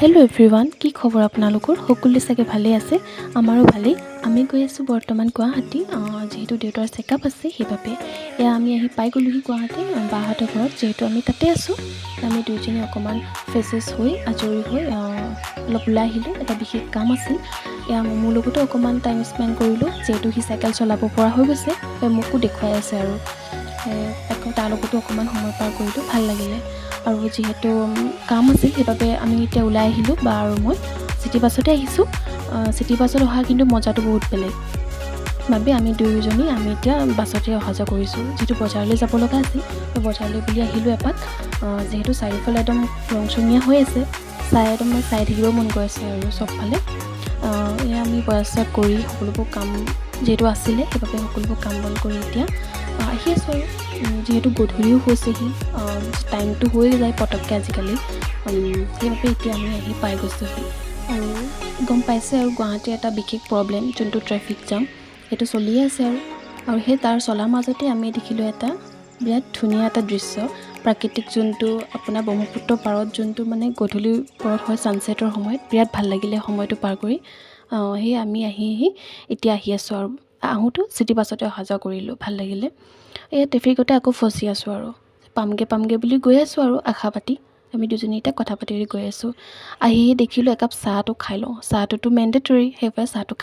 Hello' everyone, কি খবৰ আপোনালোকৰ? সকলোৱে চাগে ভালেই আছে। আমাৰো ভালেই। আমি গৈ আছোঁ বৰ্তমান গুৱাহাটী, যিহেতু দেউতাৰ চেকআপ আছে, সেইবাবে আমি আহি পাই গ'লোহি গুৱাহাটী বাহঁতৰ ঘৰত। যিহেতু আমি তাতে আছোঁ, আমি দুয়োজনী অকণমান ফ্ৰেছ হৈ আজৰি হৈ অলপ ওলাই আহিলোঁ। এটা বিশেষ কাম আছিল। মোৰ লগতো অকণমান টাইম স্পেণ্ড কৰিলোঁ, যিহেতু সি চাইকেল চলাব পৰা হৈ গৈছে। মোকো দেখুৱাই আছে আৰু আকৌ তাৰ লগতো অকণমান সময় পাৰ কৰিলোঁ, ভাল লাগিলে। আৰু যিহেতু কাম আছিল, সেইবাবে আমি এতিয়া ওলাই আহিলোঁ বা আৰু মই চিটি বাছতে আহিছোঁ। চিটি বাছত অহা কিন্তু মজাটো বহুত বেলেগ বাবে আমি এতিয়া বাছতে অহা যোৱা কৰিছোঁ। যিটো বজাৰলৈ যাব লগা আছিল, বজাৰলৈ বুলি আহিলোঁ এপাক। যিহেতু চাৰিওফালে একদম ৰংচঙীয়া হৈ আছে, মই চাই থাকিব মন গৈ আছে আৰু চবফালে। আমি বাছত কৰি সকলোবোৰ কাম যিহেতু আছিলে, সেইবাবে সকলোবোৰ কাম বন কৰি এতিয়া আহি আছোঁ। আৰু যিহেতু গধূলিও হৈছেহি, টাইমটো হৈ যায় পটককৈ আজিকালি, সেইবাবে এতিয়া আমি আহি পাই গৈছোঁহি। আৰু গম পাইছে আৰু গুৱাহাটীৰ এটা বিশেষ প্ৰব্লেম, যোনটো ট্ৰেফিক জাম, সেইটো চলিয়ে আছে। আৰু সেই তাৰ চলাৰ মাজতে আমি দেখিলোঁ এটা বিৰাট ধুনীয়া এটা দৃশ্য, প্ৰাকৃতিক, যোনটো আপোনাৰ ব্ৰহ্মপুত্ৰ পাৰত যোনটো মানে গধূলিৰ পৰত হয়, ছানছেটৰ সময়ত বিৰাট ভাল লাগিলে সময়টো পাৰ কৰি। সেয়ে আমি এতিয়া আহি আছোঁ। আৰু আহোঁতেও চিটি বাছতে অহা যোৱা কৰিলোঁ, ভাল লাগিলে। ট্ৰেফিকতে আকৌ ফচি আছোঁ আৰু পামগৈ বুলি গৈ আছোঁ আৰু আশা পাতি আমি দুজনী এতিয়া কথা পাতি গৈ আছোঁ। আহি দেখিলোঁ একাপ চাহটো খাই লওঁ, চাহটোতো মেণ্ডেটৰী, সেইবাবে চাহটো